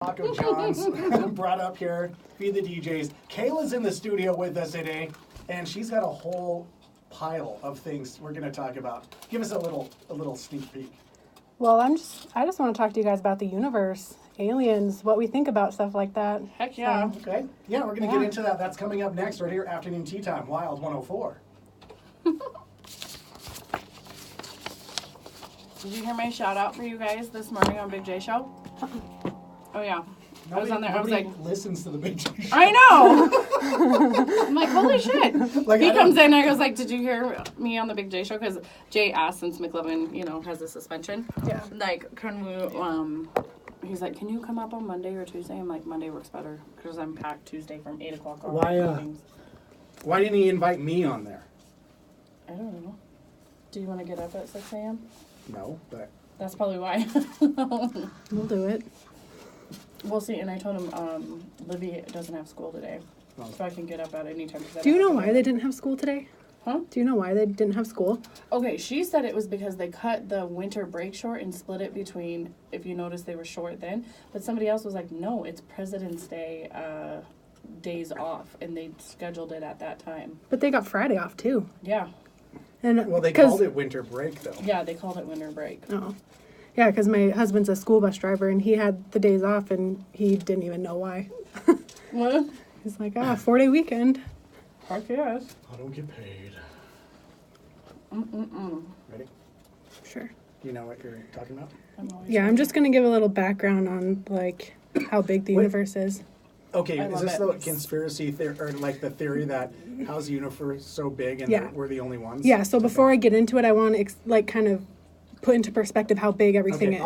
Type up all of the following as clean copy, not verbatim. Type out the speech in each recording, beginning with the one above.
Taco John's brought up here, feed the DJs. Kayla's in the studio with us today, and she's got a whole pile of things we're going to talk about. Give us a little sneak peek. Well, I just want to talk to you guys about the universe, aliens, what we think about stuff like that. Heck yeah. Okay. Yeah, we're going to get into that. That's coming up next right here, Afternoon Tea Time, Wild 104. Did you hear my shout out for you guys this morning on Big J Show? Oh yeah. I was on there. I was like, listens to the Big J Show. I know. I'm like, holy shit. He comes in and I was like, did you hear me on the Big J Show? Because Jay asked, since McLovin, has a suspension. Yeah. Like, can we, he's like, can you come up on Monday or Tuesday? I'm like, Monday works better because I'm packed Tuesday from 8 o'clock on. Why didn't he invite me on there? I don't know. Do you want to get up at 6 a.m.? No, but... That's probably why. We'll do it. We'll see. And I told him Livy doesn't have school today. Oh. So I can get up at any time. Do you know why they didn't have school today? Huh? Do you know why they didn't have school? Okay, she said it was because they cut the winter break short and split it between, if you notice they were short then. But somebody else was like, no, it's President's Day days off. And they scheduled it at that time. But they got Friday off, too. Yeah. And well, they called it winter break, though. Yeah, they called it winter break. Oh. Yeah, because my husband's a school bus driver, and he had the days off, and he didn't even know why. What? He's like, 4-day weekend. Heck yes. I don't get paid. Ready? Sure. Do you know what you're talking about? I'm just going to give a little background on, like, how big the universe is. Okay, I is love this it. the conspiracy theory, or like the theory that how's the universe so big and Yeah. we're the only ones? Yeah, so before I get into it, I want to, kind of put into perspective how big everything Okay, is.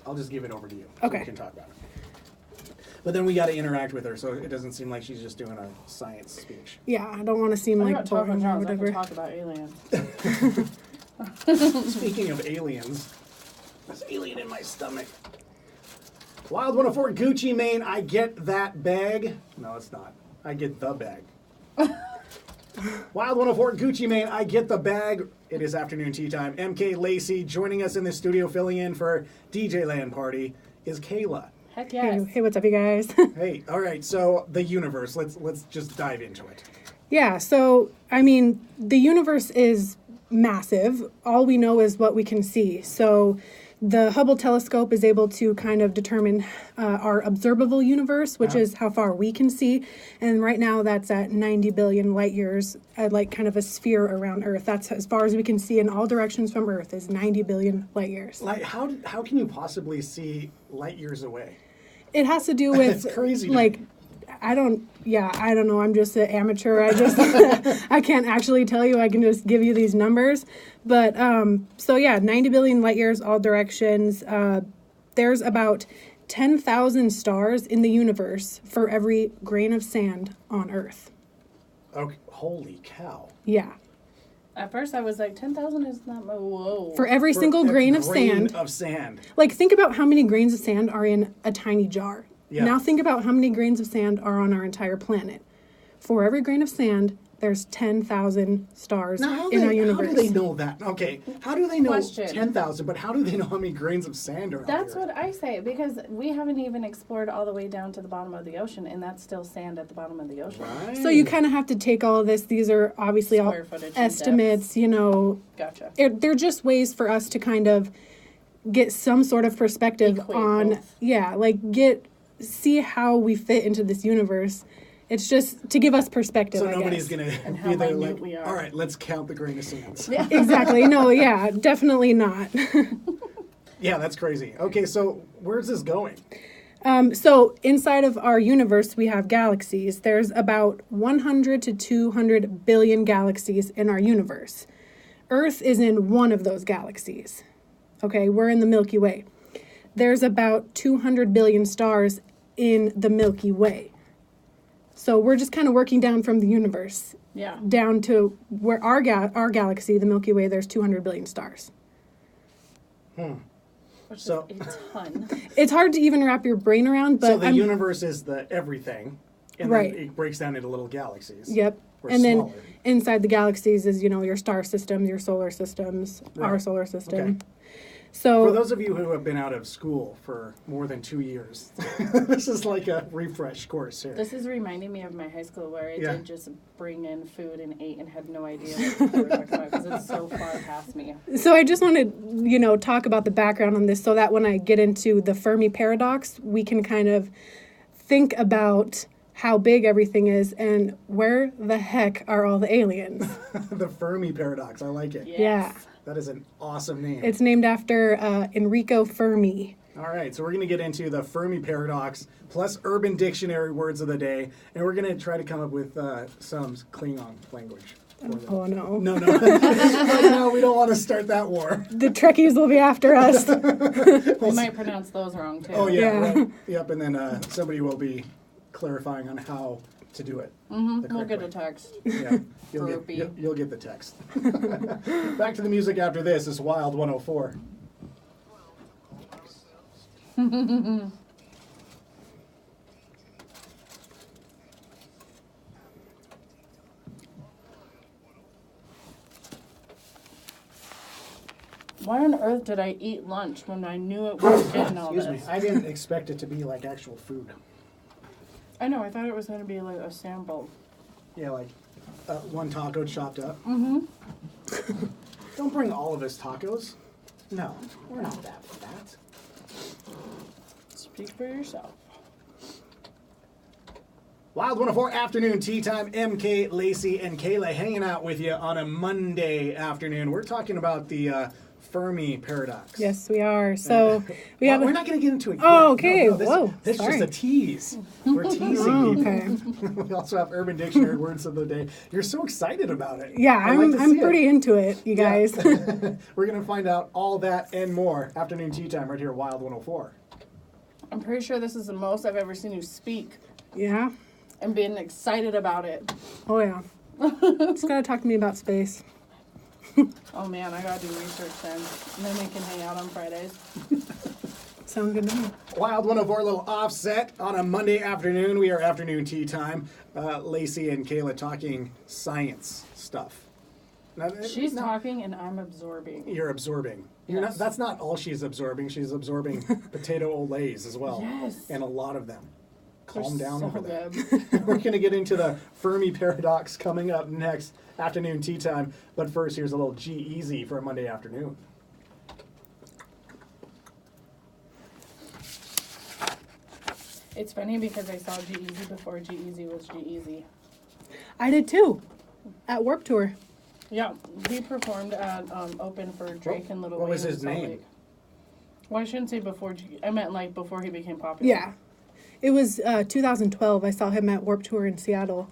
I'll just give it over to you. Okay. So we can talk about it. But then we got to interact with her, so it doesn't seem like she's just doing a science speech. Yeah, I don't want to seem I like got Taco boring or John's. I can whatever. talk about aliens. Speaking of aliens, there's an alien in my stomach. Wild 104 Gucci Mane, I get that bag. No, it's not. I get the bag. Wild 104 Gucci Mane, I get the bag. It is afternoon tea time. MK Lacey joining us in the studio, filling in for DJ Land Party, is Kayla. Heck yes. Hey, what's up, you guys? Hey, all right. So the universe. Let's just dive into it. Yeah, so, I mean, the universe is massive. All we know is what we can see. So the Hubble telescope is able to kind of determine our observable universe, which is how far we can see. And right now that's at 90 billion light years, like kind of a sphere around Earth. That's as far as we can see in all directions from Earth is 90 billion light years. Like, how can you possibly see light years away? It has to do with, It's crazy to like, me. I don't know. I'm just an amateur. I can't actually tell you. I can just give you these numbers. But, 90 billion light years, all directions. There's about 10,000 stars in the universe for every grain of sand on Earth. Okay, holy cow. Yeah. At first I was like, 10,000 is not my, whoa. For every single grain of sand. Like, think about how many grains of sand are in a tiny jar. Yeah. Now think about how many grains of sand are on our entire planet. For every grain of sand, there's 10,000 stars in our universe. How do they know that? Okay, how do they know Question. 10,000, but how do they know how many grains of sand are That's out there? what I say, because we haven't even explored all the way down to the bottom of the ocean, and that's still sand at the bottom of the ocean. Right. So you kind of have to take all of this. These are obviously all Square footage and estimates, Gotcha. They're just ways for us to kind of get some sort of perspective Equate on, both. see how we fit into this universe. It's just to give us perspective, So I nobody's guess. going to how be there minute like, we are. all right, let's count the grain of sand. Yeah. Exactly. No, yeah, definitely not. Yeah, that's crazy. Okay, so where's this going? So inside of our universe, we have galaxies. There's about 100 to 200 billion galaxies in our universe. Earth is in one of those galaxies. Okay, we're in the Milky Way. There's about 200 billion stars in the Milky Way. So we're just kind of working down from the universe Yeah. down to where our galaxy, the Milky Way, there's 200 billion stars. Which So- is a ton. It's hard to even wrap your brain around, but So the universe is the everything, and Right. then it breaks down into little galaxies. Yep. Or And then smaller. inside the galaxies is, your star systems, your solar systems, our Right. solar system. Okay. So For those of you who have been out of school for more than 2 years, this is like a refresh course here. This is reminding me of my high school where I Yeah. did just bring in food and ate and had no idea what they were talking about because it's so far past me. So I just want to, talk about the background on this so that when I get into the Fermi paradox, we can kind of think about how big everything is and where the heck are all the aliens? The Fermi paradox. I like it. Yes. Yeah. That is an awesome name. It's named after Enrico Fermi. All right, so we're going to get into the Fermi paradox plus Urban Dictionary words of the day, and we're going to try to come up with some Klingon language. For them. Oh no. No. No, we don't want to start that war. The Trekkies will be after us. We might pronounce those wrong too. Oh, yeah. Yeah. Right. Yep, and then somebody will be clarifying on how to do it. Mm-hmm. the We'll correct get a way. text. Yeah, you'll Groupie. you'll get the text. Back to the music after this. It's Wild 104. Why on earth did I eat lunch when I knew it was getting all Excuse this? me. I didn't expect it to be like actual food. I know, I thought it was going to be like a sample. Yeah, like one taco chopped up. Mm-hmm. Don't bring all of us tacos. No, we're not that fat. Speak for yourself. Wild 104 afternoon tea time. MK, Lacey, and Kayla hanging out with you on a Monday afternoon. We're talking about the Fermi paradox. Yes, we are. So we Well, have. we're not going to get into it. Oh, yet. okay. No, this, Whoa, This is just sorry. a tease. We're teasing Oh, people. okay. We also have Urban Dictionary words of the day. You're so excited about it. Yeah, I'd like to I'm see pretty it. into it, you Yeah. guys. We're going to find out all that and more. Afternoon tea time right here at Wild 104. I'm pretty sure this is the most I've ever seen you speak Yeah. and being excited about it. Oh yeah. Just gotta talk to me about space. Oh man, I gotta do research then. And then we can hang out on Fridays. Sounds good to me. Wild 104, a little offset on a Monday afternoon. We are afternoon tea time. Lacey and Kayla talking science stuff. Now, She's now, talking and I'm absorbing. You're absorbing. You're Yes. not. That's not all she's absorbing. She's absorbing potato olays as well. Yes. And a lot of them. They're Calm down so over there. good. We're going to get into the Fermi paradox coming up next. Afternoon tea time. But first, here's a little G-Eazy for a Monday afternoon. It's funny because I saw G-Eazy before G-Eazy was G-Eazy. I did too. At Warped Tour. Yeah, he performed at Open for Drake and Lil what Wayne was in his Salt name? Lake. Well, I shouldn't say before. I meant like before he became popular. Yeah. It was 2012. I saw him at Warped Tour in Seattle.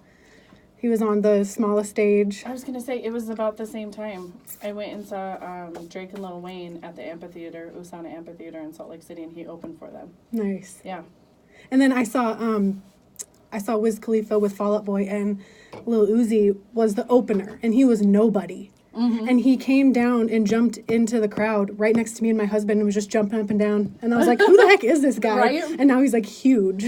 He was on the smallest stage. I was gonna say it was about the same time. I went and saw Drake and Lil Wayne at the amphitheater, Usana Amphitheater in Salt Lake City, and he opened for them. Nice. Yeah. And then I saw Wiz Khalifa with Fall Out Boy, and Lil Uzi was the opener, and he was nobody. Mm-hmm. And he came down and jumped into the crowd right next to me and my husband and was just jumping up and down. And I was like, who the heck is this guy? Right? And now he's like huge.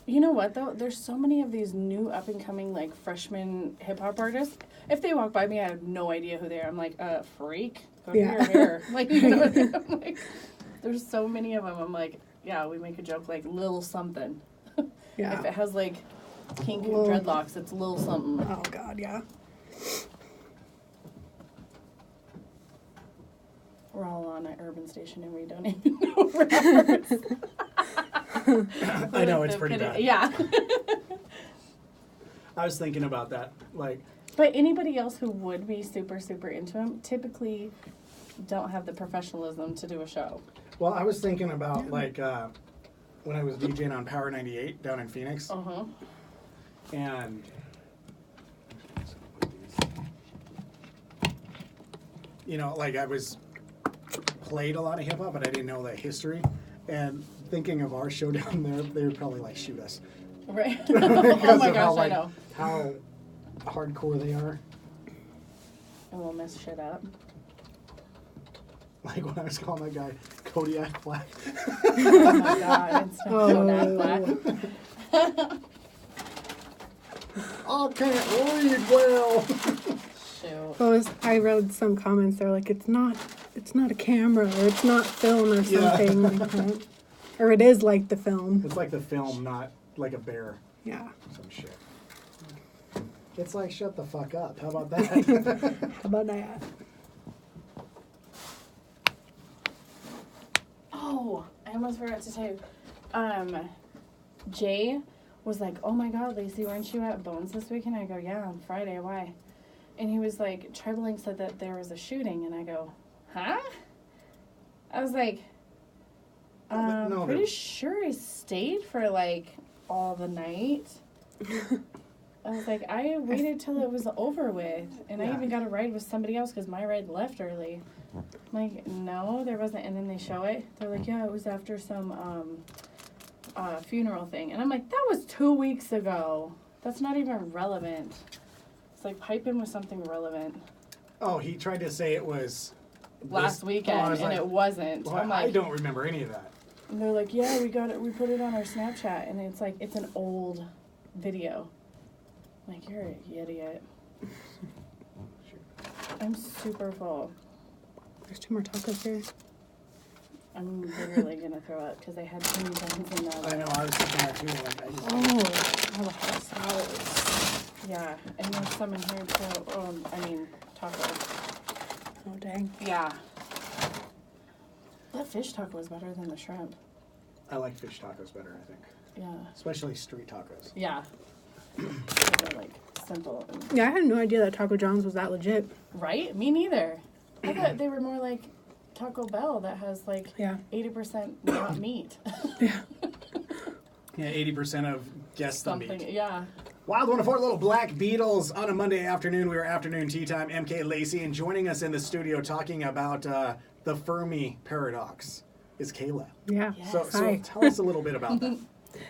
You know what though? There's so many of these new up and coming like freshman hip hop artists. If they walk by me, I have no idea who they are. I'm like, freak, go Yeah. to your hair. Like, you know, I'm like, there's so many of them. I'm like, yeah, we make a joke like Lil something. If Yeah. it has like pink Lil- dreadlocks, it's Lil something. Oh, God, yeah. We're all on an urban station and we don't even know rappers. I know, it's pretty bad. Yeah. I was thinking about that. Like, But anybody else who would be super, super into him typically don't have the professionalism to do a show. well, I was thinking about like when I was DJing on Power 98 down in Phoenix, Uh-huh. and you know, like I was played a lot of hip hop, but I didn't know the history. And thinking of our show down there, they would probably like shoot us. Right. Because Oh my of gosh, how, I like, know. how hardcore they are. And we'll mess shit up. Like when I was calling that guy Kodiak Black. Oh my god, it's Oh. so black. I can't read well. Shoot. Well, I wrote some comments. They're like, it's not it's not a camera, or it's not film or Yeah. something like that. Or it is like the film. It's like the film, not like a bear. Yeah. Some shit. It's like, shut the fuck up. How about that? How about that? Oh, I almost forgot to tell you. Jay was like, "Oh my God, Lacey, weren't you at Bones this weekend?" I go, "Yeah, on Friday. Why?" And he was like, "Trebling said that there was a shooting," and I go, "Huh?" I was like, No, pretty sure I stayed for like all the night. I was like, I waited till it was over with, and I Yeah. even got a ride with somebody else because my ride left early. I'm like, no, there wasn't. And then they show it. They're like, yeah, it was after some funeral thing. And I'm like, that was 2 weeks ago. That's not even relevant. It's like, pipe in with something relevant. Oh, he tried to say it was Last this- weekend, Oh, I was and like, it wasn't. well, I'm like, I don't remember any of that. and they're like, yeah, we got it. We put it on our Snapchat, and it's like, it's an old video. I'm like, you're an idiot. I'm super full. There's 2 more tacos here. I'm literally gonna throw up because I had too many times in that. I know, I was thinking that too. Like, I just, All the hot salads. Yeah, and there's some in here too. I mean, tacos. Oh, dang. Yeah. That fish taco was better than the shrimp. I like fish tacos better, I think. Yeah. Especially street tacos. Yeah. They're like simple. And, Yeah, I had no idea that Taco John's was that legit. right? Me neither. I thought they were more like Taco Bell that has like Yeah. 80% not meat. Yeah. Yeah, 80% of guess the Something. meat. Yeah. Wild 104 Little Black Beatles on a Monday afternoon. We were afternoon tea time. MK Lacey, and joining us in the studio talking about the Fermi paradox is Kayla. Yeah. Yes. So Hi. tell us a little bit about that.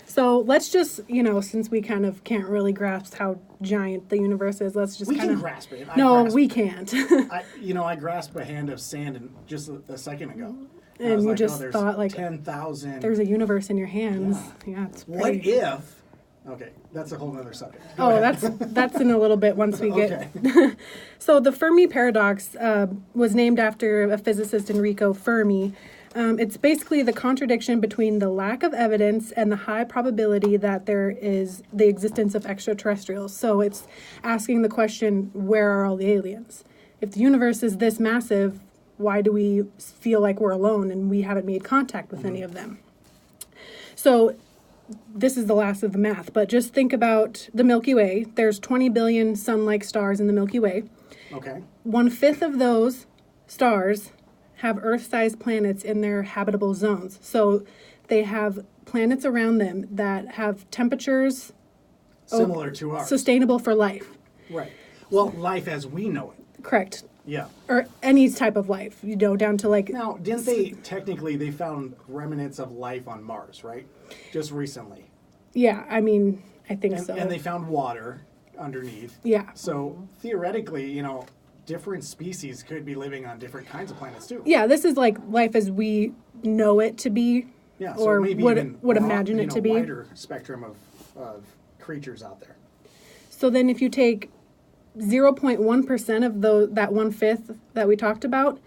So let's just, since we kind of can't really grasp how giant the universe is, let's just We kind can of... grasp it. I No, grasp we it. can't. I grasped a hand of sand just a second ago. I And was you like, just there's thought, like, 10,000. There's a universe in your hands. Yeah, it's What pretty... if? Okay, that's a whole other subject. Go Oh, ahead. that's in a little bit once we get... Okay. So the Fermi paradox was named after a physicist, Enrico Fermi. It's basically the contradiction between the lack of evidence and the high probability that there is the existence of extraterrestrials. So it's asking the question, where are all the aliens? If the universe is this massive, why do we feel like we're alone and we haven't made contact with any of them? So this is the last of the math, but just think about the Milky Way. There's 20 billion sun-like stars in the Milky Way. Okay. 1/5 of those stars have Earth-sized planets in their habitable zones. So they have planets around them that have temperatures Similar to ours. sustainable for life. Right. Well, life as we know it. Correct. Yeah. Or any type of life, down to like... Now, didn't they technically they found remnants of life on Mars, right? Just recently. Yeah, I mean, I think so. And they found water underneath. Yeah. So theoretically, different species could be living on different kinds of planets too. Yeah, this is like life as we know it to be, Yeah. So or maybe would even imagine it to be. wider spectrum of creatures out there. So then if you take 0.1% of that 1/5 that we talked about,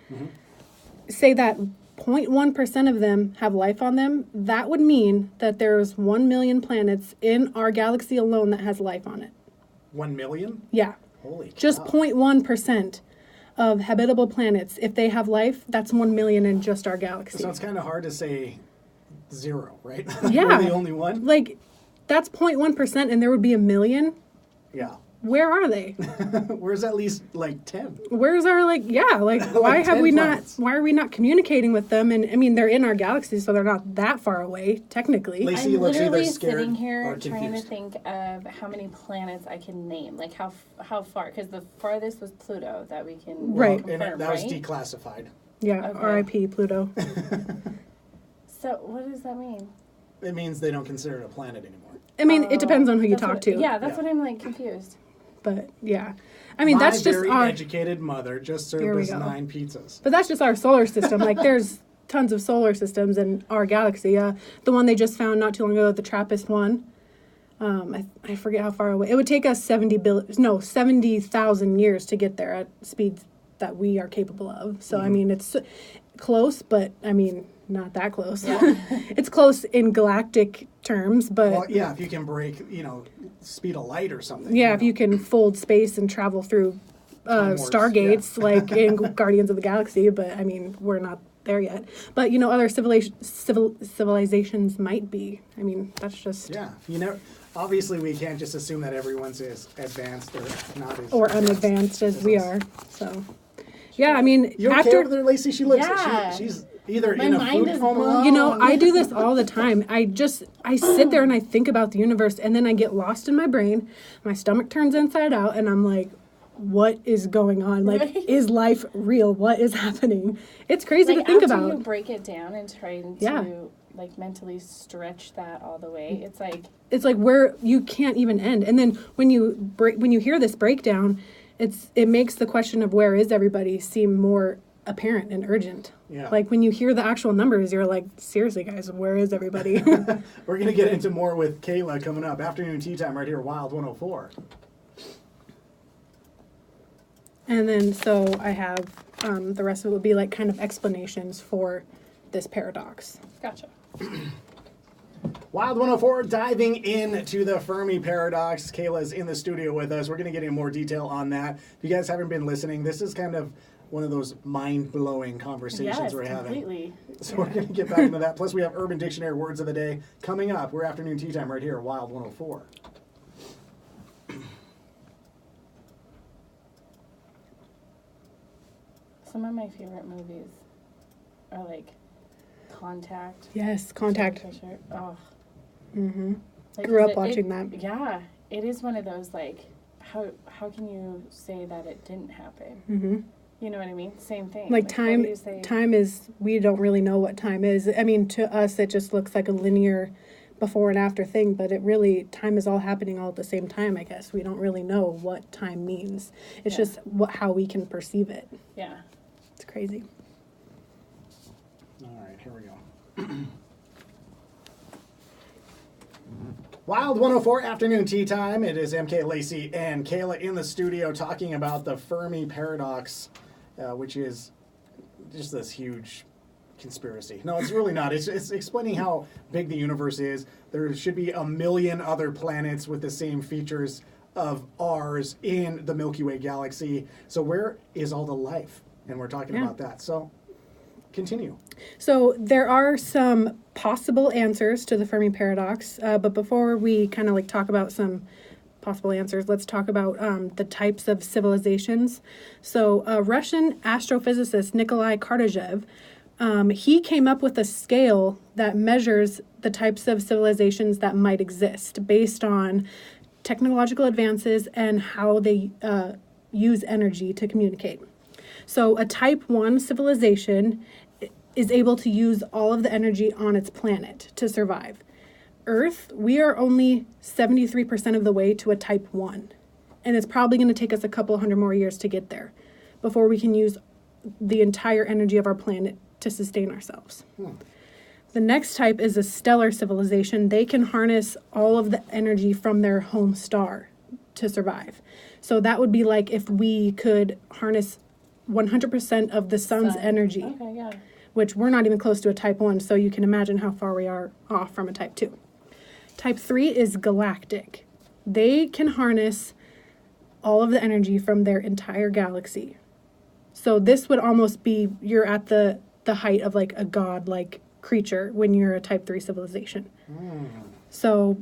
say that 0.1% of them have life on them, that would mean that there's 1 million planets in our galaxy alone that has life on it. 1 million? Yeah. Holy Just cow. 0.1% of habitable planets. If they have life, that's 1 million in just our galaxy. So it's kind of hard to say 0, right? Yeah. We're the only one? Like, that's 0.1% and there would be 1 million. Yeah. Where are they? Where's at least like 10? Where's our why have 10 we planets. why are we not communicating with them? And I mean, they're in our galaxy, so they're not that far away technically. Lacey I'm looks either literally scared sitting or here trying to confused. think of how many planets I can name, like how far, because the farthest was Pluto that we can Right. confirm, And that was right? declassified. Yeah, Okay. R.I.P. Pluto. So what does that mean? It means they don't consider it a planet anymore. I mean, it depends on who you That's talk what- to. Yeah, that's Yeah. what I'm like confused. But yeah, I mean My that's just very our. educated mother just Here served we us go. 9 pizzas. But that's just our solar system. Like there's tons of solar systems in our galaxy. The one they just found not too long ago, the TRAPPIST-1. I forget how far away. It would take us 70,000 years to get there at speeds that we are capable of. So, I mean, it's close, but, I mean, not that close. It's close in galactic terms, but... Well, yeah, if you can break, speed of light or something. Yeah, if you can fold space and travel through stargates, like in Guardians of the Galaxy, but, I mean, we're not there yet. But, other civilizations might be. I mean, that's just... Yeah, obviously we can't just assume that everyone's as advanced or not as... Or unadvanced as we are, so... Yeah, I mean, You okay over there, Lacey? She looks... Yeah. She's either My in a mind food is coma... blown. I do this all the time. I sit there and I think about the universe, and then I get lost in my brain. My stomach turns inside out, and I'm like, what is going on? Like, Right. is life real? What is happening? It's crazy to think after about. you break it down and trying to like mentally stretch that all the way, it's like where you can't even end. And then when you hear this breakdown, it makes the question of where is everybody seem more apparent and urgent. Yeah. Like when you hear the actual numbers, you're like, seriously, guys, where is everybody? We're going to get into more with Kayla coming up. Afternoon tea time right here, Wild 104. And then so I have the rest of it would be like kind of explanations for this paradox. gotcha. Wild 104, diving into the Fermi paradox. Kayla's in the studio with us. We're going to get into more detail on that. If you guys haven't been listening, this is kind of one of those mind-blowing conversations Yes, we're having. completely. So we're going to get back into that. Plus, we have Urban Dictionary words of the day coming up. We're afternoon tea time right here, Wild 104. Some of my favorite movies are like Contact. Yes, Contact. Fisher. Oh. Mm-hmm. Like, Grew up it- watching that. Yeah, it is one of those like, how can you say that it didn't happen? Mm-hmm. You know what I mean? Same thing. Like how do you time, say- is, we don't really know what time is. I mean, to us, it just looks like a linear before and after thing, but time is all happening all at the same time, I guess. We don't really know what time means. It's Yeah. just how we can perceive it. Yeah. It's crazy. All right, here we go. Wild 104 afternoon tea time. It is MK Lacey and Kayla in the studio talking about the Fermi paradox, which is just this huge conspiracy. No, it's really not. It's explaining how big the universe is. There should be a million other planets with the same features of ours in the Milky Way galaxy. So where is all the life? And we're talking about that. So continue. So there are some possible answers to the Fermi paradox, but before we kind of like talk about some possible answers, let's talk about the types of civilizations. So Russian astrophysicist Nikolai Kardashev, he came up with a scale that measures the types of civilizations that might exist based on technological advances and how they use energy to communicate. So a type 1 civilization is able to use all of the energy on its planet to survive. Earth, we are only 73% of the way to a type 1. And it's probably going to take us a couple hundred more years to get there before we can use the entire energy of our planet to sustain ourselves. The next type is a stellar civilization. They can harness all of the energy from their home star to survive. So that would be like if we could harness 100% of the sun's energy, Okay, yeah. which we're not even close to a type 1, so you can imagine how far we are off from a type 2. Type 3 is galactic. They can harness all of the energy from their entire galaxy. So this would almost be, you're at the height of like a god-like creature when you're a type 3 civilization. So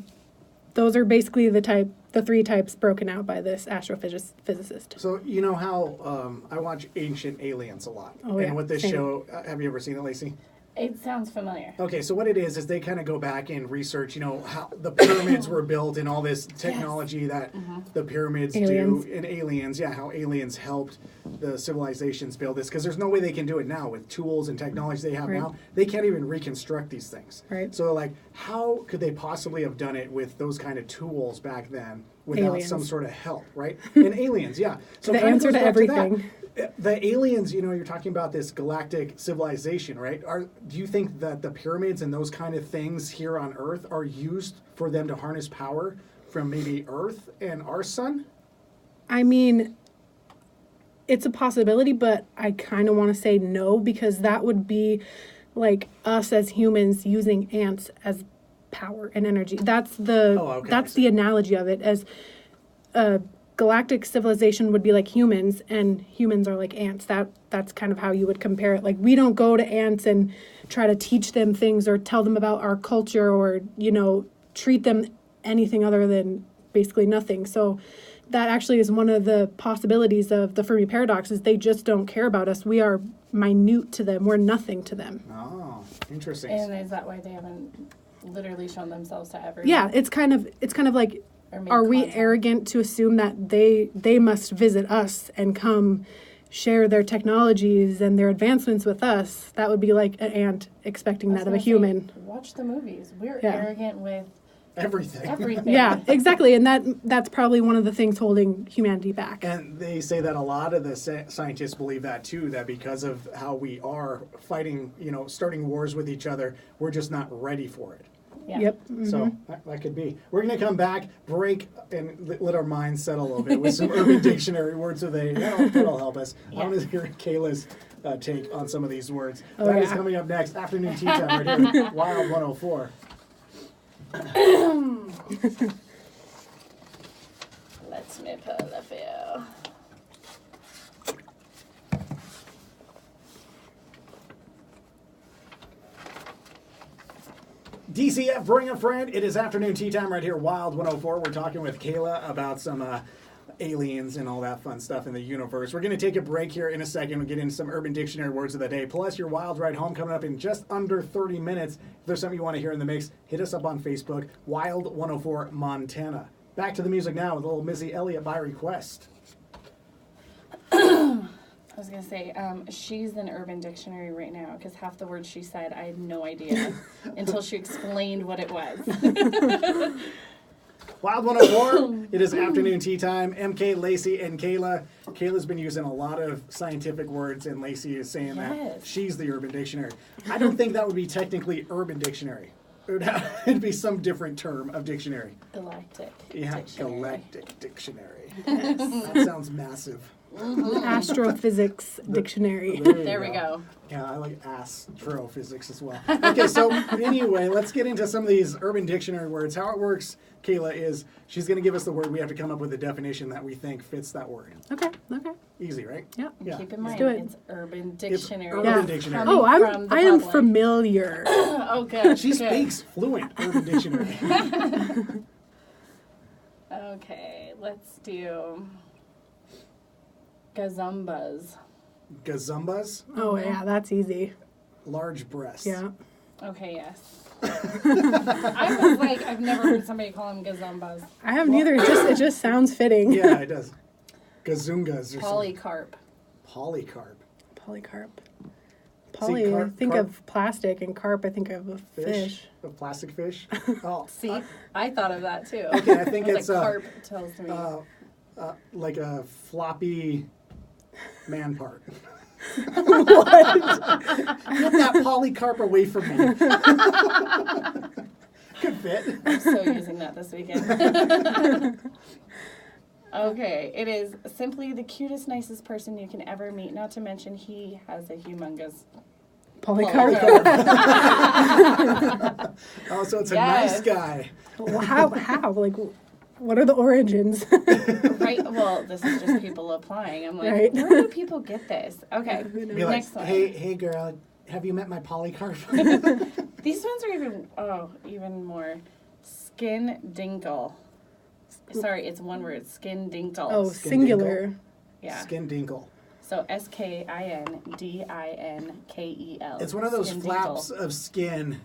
those are basically the three types broken out by this astrophysicist. So you know how I watch Ancient Aliens a lot. Oh, and yeah, with this same. show, have you ever seen it, Lacey? It sounds familiar. Okay, so what it is they kind of go back and research, how the pyramids were built and all this technology that the pyramids Aliens. do, and aliens, how aliens helped the civilizations build this, because there's no way they can do it now with tools and technology they have Right. now. They can't even reconstruct these things. Right. So like, how could they possibly have done it with those kind of tools back then without Aliens. some sort of help, right? And aliens, yeah. So The it kinda answer goes to back that. everything. The aliens, you're talking about this galactic civilization, right? Do you think that the pyramids and those kind of things here on Earth are used for them to harness power from maybe Earth and our sun? I mean, it's a possibility, but I kind of want to say no, because that would be like us as humans using ants as power and energy. That's the analogy of it, as a galactic civilization would be like humans, and humans are like ants. That's kind of how you would compare it. Like, we don't go to ants and try to teach them things or tell them about our culture or, treat them anything other than basically nothing. So that actually is one of the possibilities of the Fermi paradox, is they just don't care about us. We are minute to them. We're nothing to them. Oh, interesting. And is that why they haven't literally shown themselves to everyone? Yeah, it's kind of like, are we arrogant to assume that they must visit us and come share their technologies and their advancements with us? That would be like an ant expecting that of a human. Watch the movies. We're arrogant with everything. Yeah, exactly. And that's probably one of the things holding humanity back. And they say that a lot of the scientists believe that too, that because of how we are fighting, starting wars with each other, we're just not ready for it. Yeah. Yep. Mm-hmm. So that could be. We're going to come back, break, and let our minds settle a little bit with some Urban Dictionary words of the day. That'll help us. I want to hear Kayla's take on some of these words. That is coming up next. Afternoon Tea Time right here. Wild 104. Let's me pull a few. DCF, bring a friend. It is afternoon tea time right here, Wild 104. We're talking with Kayla about some aliens and all that fun stuff in the universe. We're going to take a break here in a second. We'll get into some Urban Dictionary words of the day, plus your Wild Ride Home coming up in just under 30 minutes. If there's something you want to hear in the mix, hit us up on Facebook, Wild 104 Montana. Back to the music now with a little Missy Elliott by request. I was going to say, she's in Urban Dictionary right now, because half the words she said, I had no idea until she explained what it was. Wild 104, it is afternoon tea time. MK, Lacey, and Kayla. Kayla's been using a lot of scientific words, and Lacey is saying that she's the Urban Dictionary. I don't think that would be technically Urban Dictionary. It'd be some different term of dictionary. Galactic Dictionary. Galactic Dictionary. That sounds massive. Astrophysics Dictionary. There we go. Yeah, I like astrophysics as well. Okay, so anyway, let's get into some of these Urban Dictionary words. How it works, Kayla, is she's going to give us the word. We have to come up with a definition that we think fits that word. Okay. Easy, right? Yeah. Keep in mind, do it. it's Urban Dictionary. It's Urban Dictionary. Oh, I am familiar. Oh, good. She speaks fluent Urban Dictionary. Okay, let's do gazumbas. Gazumbas? Oh, yeah, that's easy. Large breasts. Yeah. Okay, yes. I was like, I've never heard somebody call them gazumbas. I haven't either. It just sounds fitting. Yeah, it does. Gazungas or Polycarp. Polycarp. Poly, I think of plastic, and carp, I think of a fish. A plastic fish? Oh. See, I thought of that too. Okay, I think it's carp tells me. like a floppy man part. What? Get that polycarp away from me. Good fit. I'm so using that this weekend. Okay, it is simply the cutest, nicest person you can ever meet. Not to mention, he has a humongous Polycarp. Oh, so it's a nice guy. Well, how? Like, what are the origins? Right. Well, this is just people applying. I'm like, Right. where do people get this? Okay, Be next like, one. hey girl, have you met my Polycarp? These ones are even more. Skin dinkle. Sorry, it's one word. Skin dinkle. Oh, Skin singular. Yeah. Skin dinkle. So SKINDINKEL. It's one of those Skin flaps dinkle. of skin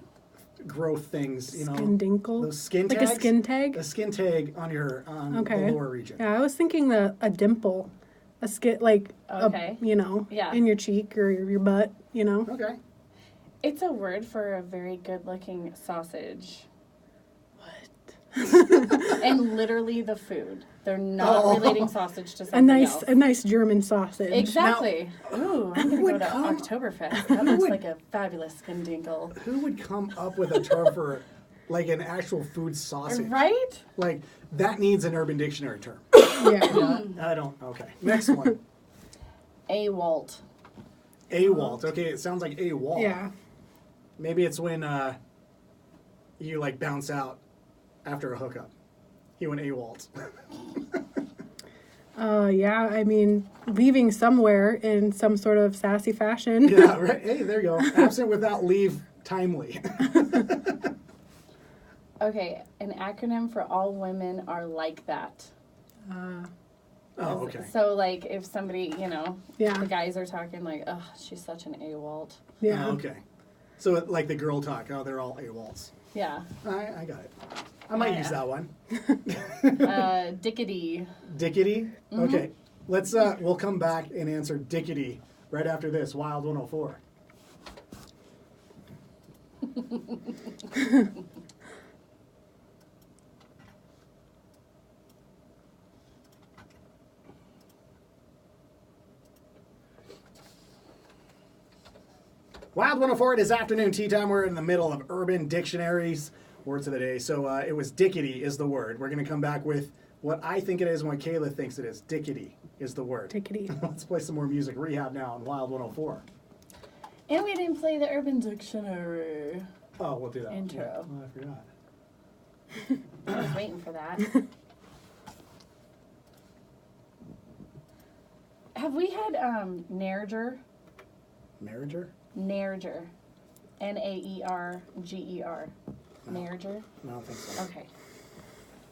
growth things, Skin dinkle? Those skin Like tags. a skin tag? A skin tag on your Okay. the lower region. Yeah, I was thinking a dimple. A skin, like, Okay. in your cheek or your butt, Okay. It's a word for a very good-looking sausage. What? And literally the food. They're not relating sausage to something else. A nice German sausage. Exactly. Ooh, I'm going to go to come- Oktoberfest. That looks like a fabulous skin dinkle. Who would come up with a term for like an actual food sausage? Right? Like that needs an Urban Dictionary term. Yeah. I don't. Okay. Next one. A Walt. A Walt. Okay, it sounds like a wall. Yeah. Maybe it's when you like bounce out after a hookup. He went a Walt. Yeah, I mean, leaving somewhere in some sort of sassy fashion. Yeah, right. Hey, there you go. Absent without leave, timely. Okay, an acronym for all women are like that. Oh, okay. So, like, if somebody, Yeah. the guys are talking like, oh, she's such an A-Walt. Yeah. Oh, okay. So like the girl talk. Oh, they're all a Waltz. Yeah. I got it. I might use that one. Dickety. Dickety. Okay. Let's. We'll come back and answer Dickety right after this. Wild 104. Wild 104, it is afternoon tea time. We're in the middle of Urban Dictionaries, words of the day. So it was dickety is the word. We're going to come back with what I think it is and what Kayla thinks it is. Dickety is the word. Tickety. Let's play some more music. Rehab now on Wild 104. And we didn't play the Urban Dictionary Oh, we'll do that. intro. Yeah. Oh, I forgot. I was waiting for that. Have we had Naerger? Marriager? Naerger. Naerger. Naerger? No, I don't think so. Okay.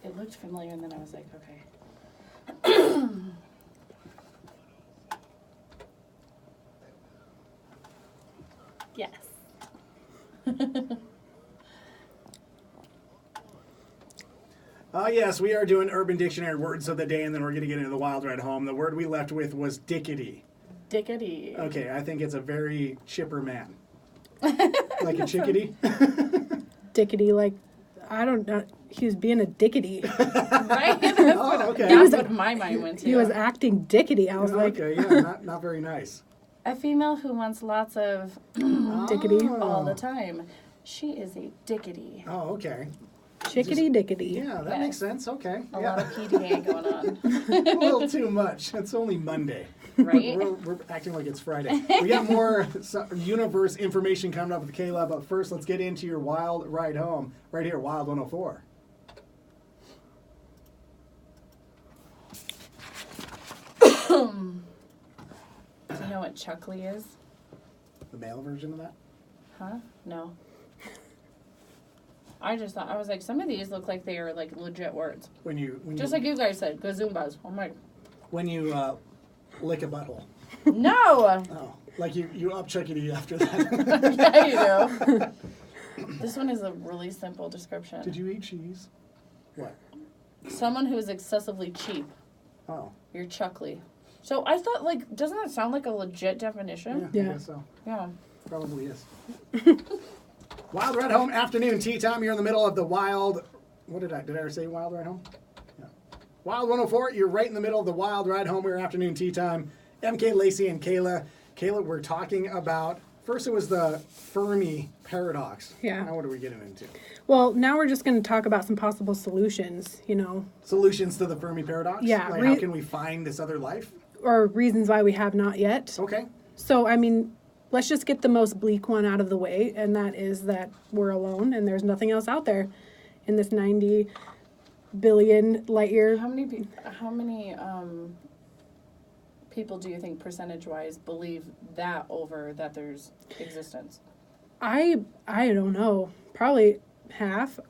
It looked familiar and then I was like, okay. Yes. Yes, we are doing Urban Dictionary words of the day, and then we're going to get into the Wild Ride Home. The word we left with was dickety. Dickety. Okay, I think it's a very chipper man. Like a chickadee? Dickety, like, I don't know. He was being a dickety. Right? Oh, okay. That's what my mind went to. He was acting dickety. I was like, Okay, yeah, not very nice. A female who wants lots of dickety. all the time. She is a dickety. Oh, okay. Chickety dickety. Yeah, that Yes. makes sense. Okay. A Yeah. lot of PDA going on. A little too much. It's only Monday. Right? We're acting like it's Friday. We got more universe information coming up with Kayla, but first let's get into your Wild Ride Home right here, Wild 104. Do you know what chuckly is? The male version of that? Huh? No. I just thought, I was like, some of these look like they are like legit words. When you Just like you guys said, gazoombas. I'm like, when you lick a butthole. no! Oh, like you up chickadee after that. Yeah, you do. This one is a really simple description. Did you eat cheese? What? Someone who is excessively cheap. Oh, You're chuckly. So I thought, like, doesn't that sound like a legit yeah, definition? I Yeah. guess so. Yeah. Probably is. Wild Ride Home afternoon tea time. You're in the middle of the Wild. What did I ever say? Wild Ride Home. Yeah. Wild 104. You're right in the middle of the Wild Ride Home. We're afternoon tea time. MK, Lacey, and Kayla. Kayla, we're talking about. First, it was the Fermi paradox. Yeah. Now, what are we getting into? Well, now we're just going to talk about some possible solutions, Solutions to the Fermi paradox. Yeah, Like, how can we find this other life? or reasons why we have not yet. Okay. So, I mean, let's just get the most bleak one out of the way, and that is that we're alone and there's nothing else out there in this 90 billion light year. How many people do you think percentage-wise believe that over that there's existence? I don't know. Probably half.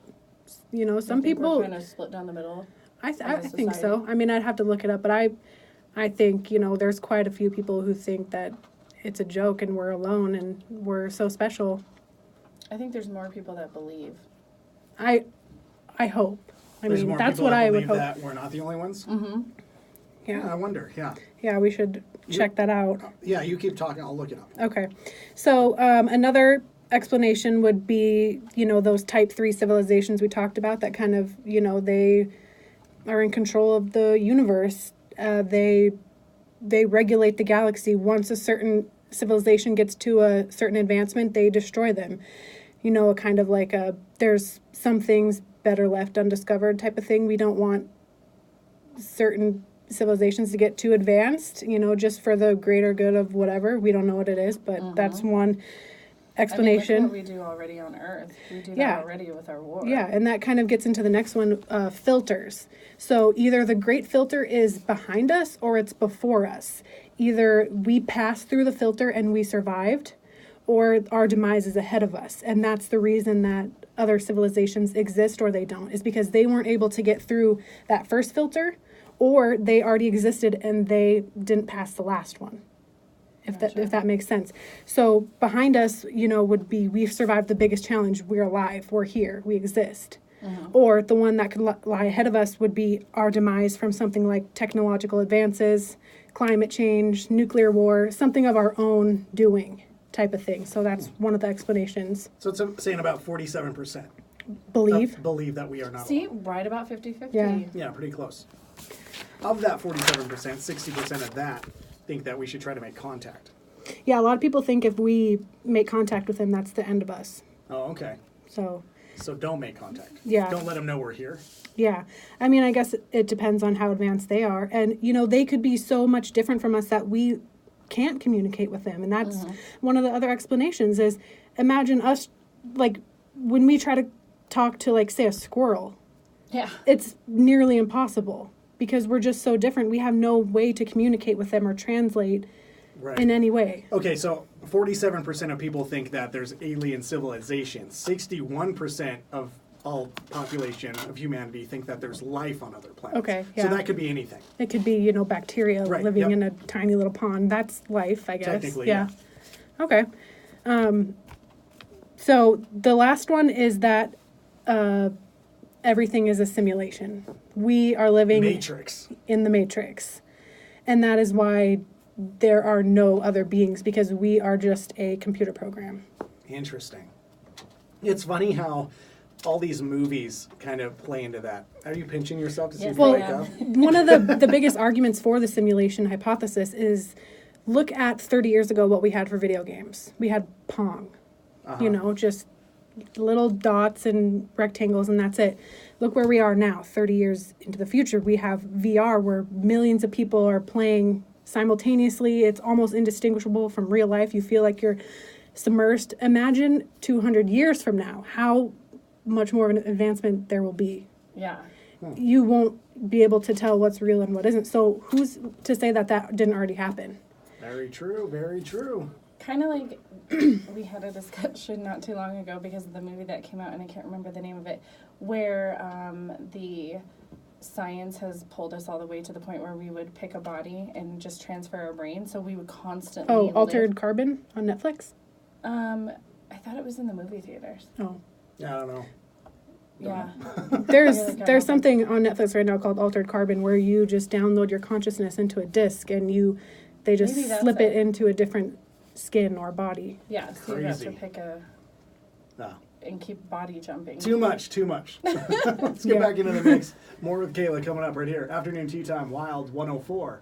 Some people. kind of split down the middle. I as a think so. society? I mean, I'd have to look it up, but I think there's quite a few people who think that it's a joke and we're alone and we're so special. I think there's more people that believe. I hope. There's mean, more that's people what that I would believe hope. that we're not the only ones. Mm-hmm. Yeah, I wonder. Yeah. Yeah, we should check that out. Yeah, you keep talking. I'll look it up. Okay. So another explanation would be, those type 3 civilizations we talked about that kind of, they are in control of the universe. They regulate the galaxy. Once a certain civilization gets to a certain advancement, they destroy them. A kind of like there's some things better left undiscovered type of thing. We don't want certain civilizations to get too advanced, just for the greater good of whatever. We don't know what it is, but that's one explanation. I mean, look what we do already on Earth. We do that already with our war. Yeah, and that kind of gets into the next one, filters. So either the great filter is behind us or it's before us. Either we passed through the filter and we survived, or our demise is ahead of us. And that's the reason that other civilizations exist or they don't, is because they weren't able to get through that first filter, or they already existed and they didn't pass the last one. If that makes sense. So behind us, would be we've survived the biggest challenge. We're alive. We're here. We exist. Or the one that could lie ahead of us would be our demise from something like technological advances, climate change, nuclear war, something of our own doing type of thing. So that's one of the explanations. So it's saying about 47% Believe that we are not See, alone. right about 50-50. Yeah, pretty close. Of that 47%, 60% of that think that we should try to make contact. Yeah, a lot of people think if we make contact with them, that's the end of us. Oh, okay. So don't make contact. Yeah. Don't let them know we're here. yeah. I mean, I guess it depends on how advanced they are. And, they could be so much different from us that we can't communicate with them. And that's one of the other explanations is imagine us, like, when we try to talk to, like, say, a squirrel. Yeah. It's nearly impossible because we're just so different. We have no way to communicate with them or translate in any way. Okay, so 47% of people think that there's alien civilization. 61% of all population of humanity think that there's life on other planets. Okay, So yeah. that could be anything. It could be, bacteria Right, living yep. in a tiny little pond. That's life, I guess. Technically, yeah. Okay. So the last one is that everything is a simulation. We are living Matrix. in the Matrix. And that is why there are no other beings, because we are just a computer program. Interesting. It's funny how all these movies kind of play into that. Are you pinching yourself to see if you Well, wake yeah. up? One of the biggest arguments for the simulation hypothesis is look at 30 years ago what we had for video games. We had Pong, just little dots and rectangles, and that's it. Look where we are now, 30 years into the future. We have VR where millions of people are playing simultaneously. It's almost indistinguishable from real life. You feel like you're submersed. Imagine 200 years from now, how much more of an advancement there will be. Yeah. You won't be able to tell what's real and what isn't. So who's to say that didn't already happen? Very true, very true. Kind of like we had a discussion not too long ago because of the movie that came out, and I can't remember the name of it, where the science has pulled us all the way to the point where we would pick a body and just transfer our brain, so we would constantly Altered Carbon on Netflix? I thought it was in the movie theaters. Oh. I don't know. Yeah. There's something on Netflix right now called Altered Carbon where you just download your consciousness into a disc and they just Maybe that's slip it it. into a different skin or body. Yeah, so you have to Crazy. pick No. and keep body jumping. Too much. Let's get back into the mix. More with Kayla coming up right here. Afternoon Tea Time, Wild 104.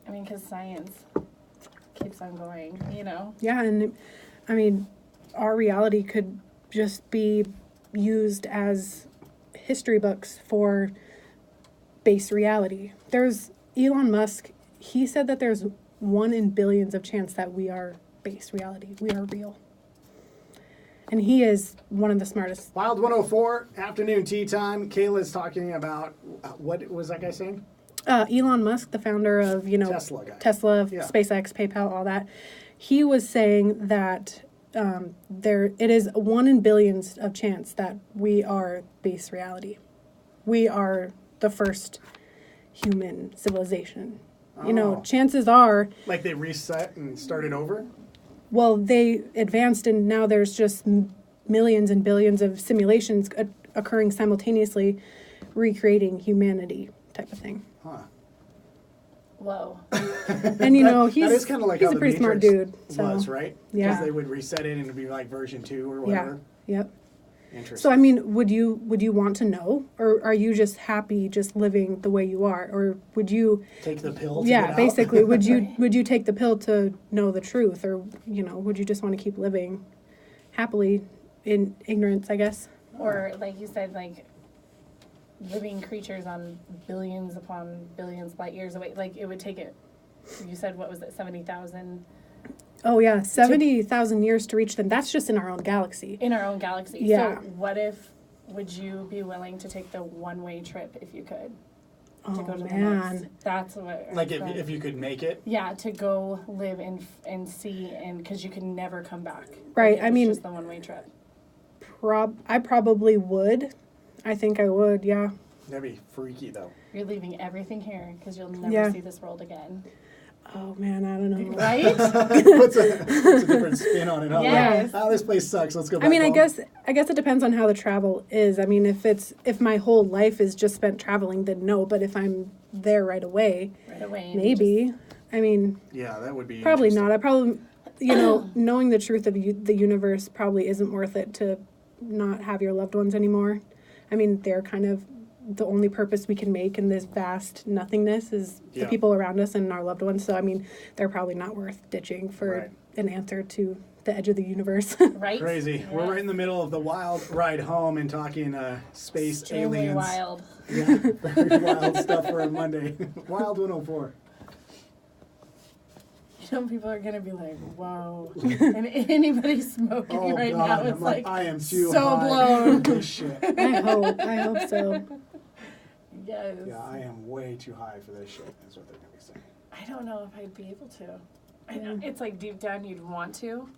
I mean, because science keeps on going, Yeah, and I mean, our reality could just be used as history books for base reality. There's Elon Musk, he said that there's 1 in billions of chance that we are base reality. We are real. And he is one of the smartest. Wild 104, Afternoon Tea Time. Kayla's talking about, what was that guy saying? Elon Musk, the founder of, Tesla, Yeah. SpaceX, PayPal, all that. He was saying that it is 1 in billions of chance that we are base reality. We are the first human civilization. Oh. Chances are, Like they reset and started over? well, they advanced and now there's just millions and billions of simulations occurring simultaneously, recreating humanity type of thing. Huh. Whoa. And he's, that is kind of like he's how a the pretty smart Matrix dude. So. was, right? Yeah. Because they would reset it and it'd be like version 2 or Yeah. whatever. Yep. Interesting. So I mean, would you want to know, or are you just happy just living the way you are, or would you? Take the pill to Yeah, get out? basically, would you take the pill to know the truth, or would you just want to keep living happily in ignorance? I guess. Or like you said, like living creatures on billions upon billions light years away. Like, it would take it, you said, what was it, 70,000? Oh, yeah, 70,000 years to reach them. That's just in our own galaxy. In our own galaxy. Yeah. So what if, would you be willing to take the one-way trip if you could? To Oh, go to the man. next? That's what. Like if you could make it. Yeah, to go live and see, and because you can never come back. Right, Like, I it's mean- just the one-way trip. I probably would. I think I would, yeah. That'd be freaky though. You're leaving everything here because you'll never Yeah. see this world again. Oh, man, I don't know. Right? Puts a different spin on it. Huh? Yes. Like, oh, this place sucks. Let's go back I mean, home. I guess it depends on how the travel is. I mean, if my whole life is just spent traveling, then no. But if I'm there right away, Right away. and maybe. I mean, Yeah, that would be probably interesting. not. I probably, knowing the truth of the universe probably isn't worth it to not have your loved ones anymore. I mean, they're kind of the only purpose we can make in this vast nothingness is the Yeah. people around us and our loved ones. So, I mean, they're probably not worth ditching for Right. an answer to the edge of the universe. Right? Crazy. Yeah. We're right in the middle of the wild ride home and talking space Extremely aliens. wild. Yeah, very wild stuff for a Monday. Wild 104. People are going to be like, whoa. And anybody smoking Oh right God, now is I'm like, like, I am too so high blown. for this shit. I hope so. yes. Yeah, I am way too high for this shit. That's what they're gonna be saying. I don't know if I'd be able to. I know it's like deep down you'd want to,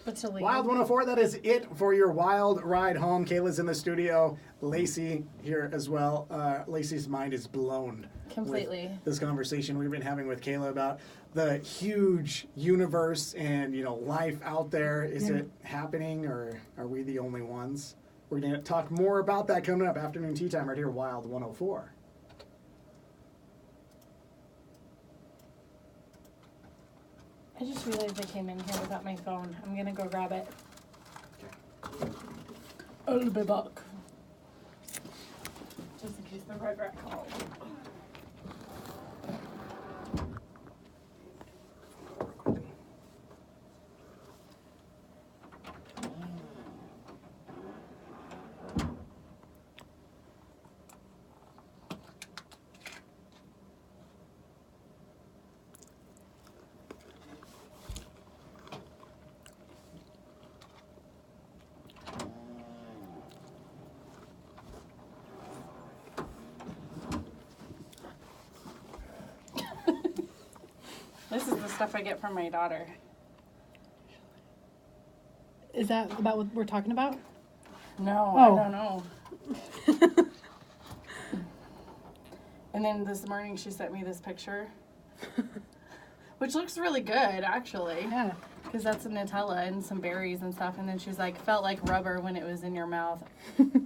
but to leave. Wild 104, that is it for your wild ride home. Kayla's in the studio. Lacey here as well. Lacey's mind is blown. Completely. With this conversation we've been having with Kayla about the huge universe and, life out there. Is it happening or are we the only ones? We're going to talk more about that coming up. Afternoon tea time right here, Wild 104. I just realized I came in here without my phone. I'm gonna go grab it. I'll be back. Just in case the red rat calls. This is the stuff I get from my daughter. Is that about what we're talking about? No, Oh. I don't know. And then this morning she sent me this picture, which looks really good actually. Yeah. Because that's a Nutella and some berries and stuff. And then she's like, felt like rubber when it was in your mouth.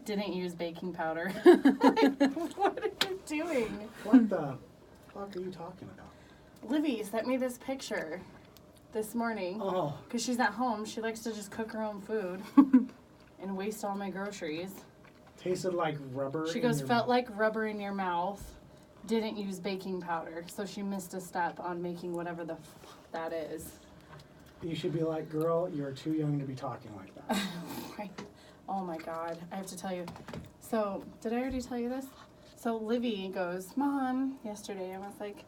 Didn't use baking powder. Like, what are you doing? What the fuck are you talking about? Livy sent me this picture this morning. Oh, Because she's at home. She likes to just cook her own food and waste all my groceries. tasted like rubber. She in goes, your felt mouth. like rubber in your mouth. Didn't use baking powder. So she missed a step on making whatever the that is. You should be like, girl, you're too young to be talking like that. Right. Oh my God. I have to tell you. So, did I already tell you this? So, Livy goes, Mom, yesterday, I was like,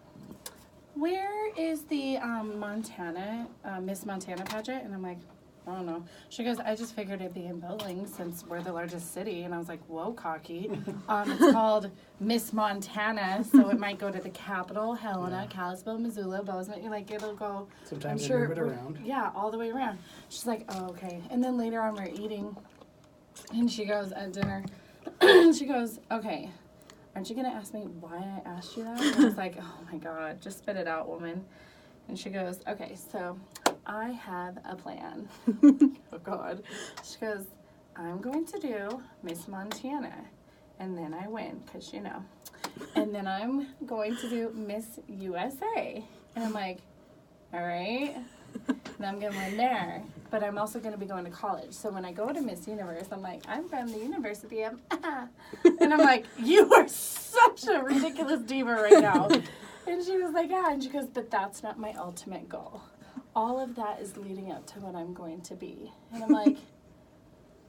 where is the Montana, Miss Montana pageant? And I'm like, I don't know. She goes, I just figured it'd be in Billings since we're the largest city. And I was like, whoa, cocky. It's called Miss Montana, so it might go to the capital, Helena, Kalispell, Missoula, Bozeman. You're like, it'll go. Sometimes I'm they sure move it around. Yeah, all the way around. She's like, oh, okay. And then later on, we're eating, and she goes at dinner, she goes, okay, aren't you going to ask me why I asked you that? And I was like, oh my God, just spit it out, woman. And she goes, okay, so I have a plan. Oh God. She goes, I'm going to do Miss Montana, and then I win, because you know. And then I'm going to do Miss USA. And I'm like, all right. And I'm going to win there. But I'm also going to be going to college. So when I go to Miss Universe, I'm like, I'm from the University of... And I'm like, you are such a ridiculous diva right now. And she was like, yeah. And she goes, but that's not my ultimate goal. All of that is leading up to what I'm going to be. And I'm like,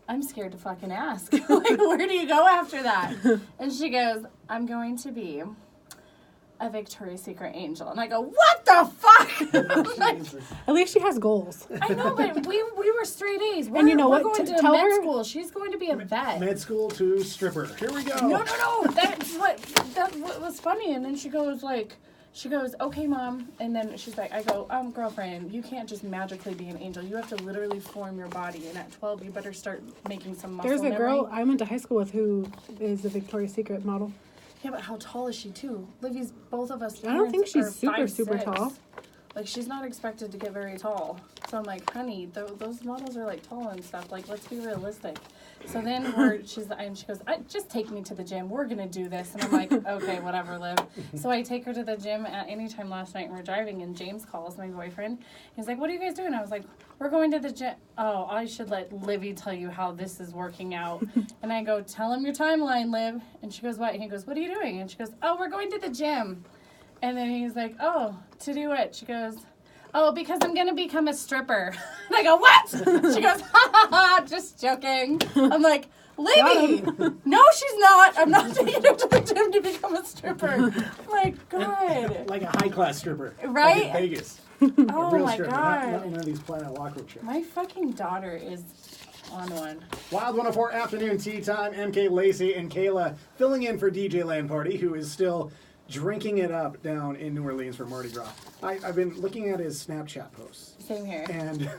I'm scared to fucking ask. Like, where do you go after that? And she goes, I'm going to be a Victoria's Secret angel. And I go, what the fuck? Like, At least she has goals. I know, but we were straight A's. And you know we're what? Going to Tell med her- school. She's going to be a vet. Med school to stripper. Here we go. No. That's what was funny. And then she goes, okay, Mom. And then she's like, I go, girlfriend, you can't just magically be an angel. You have to literally form your body. And at 12, you better start making some muscle There's a memory. girl I went to high school with who is a Victoria's Secret model. Yeah, but how tall is she, too? Livy's, both of us I don't think parents she's are super 5'6". tall. Like, she's not expected to get very tall. So I'm like, honey, those models are, like, tall and stuff. Like, let's be realistic. So then she goes, just take me to the gym. We're going to do this. And I'm like, okay, whatever, Liv. So I take her to the gym at any time last night, and we're driving, and James calls, my boyfriend. He's like, what are you guys doing? I was like, we're going to the gym. Oh, I should let Livy tell you how this is working out. And I go, tell him your timeline, Liv. And she goes, what? And he goes, what are you doing? And she goes, oh, we're going to the gym. And then he's like, oh, to do what? She goes, oh, because I'm going to become a stripper. And I go, what? She goes, ha, just joking. I'm like, Livy, no, she's not. I'm not taking her to the gym to become a stripper. My God. Like a high-class stripper. Right? Like in Vegas. Oh, Real my stripper, God. not one of these Planet Lockwood trips. My fucking daughter is on one. Wild 104 afternoon tea time. MK Lacey and Kayla filling in for DJ Land Party, who is still drinking it up down in New Orleans for Mardi Gras. I've been looking at his Snapchat posts. Same here. And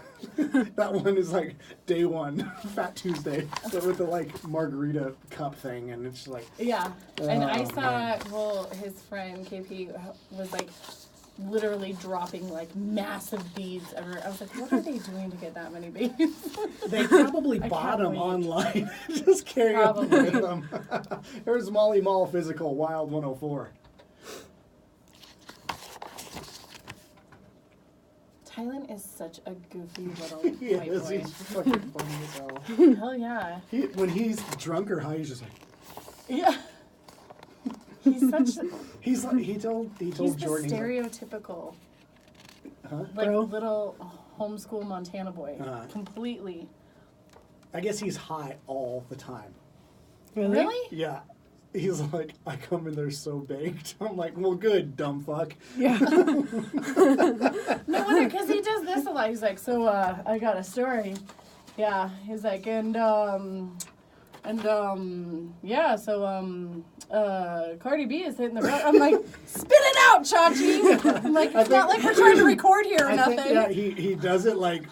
that one is like day one, Fat Tuesday, with the like margarita cup thing, and it's like, Yeah. And I Oh, saw, man. his friend KP was like literally dropping like massive beads everywhere. I was like, what are they doing to get that many beads? they probably I bought can't them wait. online. Just carry them Probably. with them. There's Molly Mall Physical, Wild 104. Tylen is such a goofy little He white is. boy. He's fucking funny as hell. Hell yeah. When he's drunk or high, he's just like, Yeah. He's such, he's like, he told he's the Jordan, he's like, stereotypical, huh? like Bro. little homeschool Montana boy. Completely. I guess he's high all the time. Really? Yeah. He's like, I come in there so baked. I'm like, well, good, dumb fuck. Yeah. No wonder, because he does this a lot. He's like, so, I got a story. Yeah. He's like, yeah, so, Cardi B is hitting the road. I'm like, spit it out, Chachi. I'm like, it's not like we're trying to record here or I nothing. think, yeah, he does it like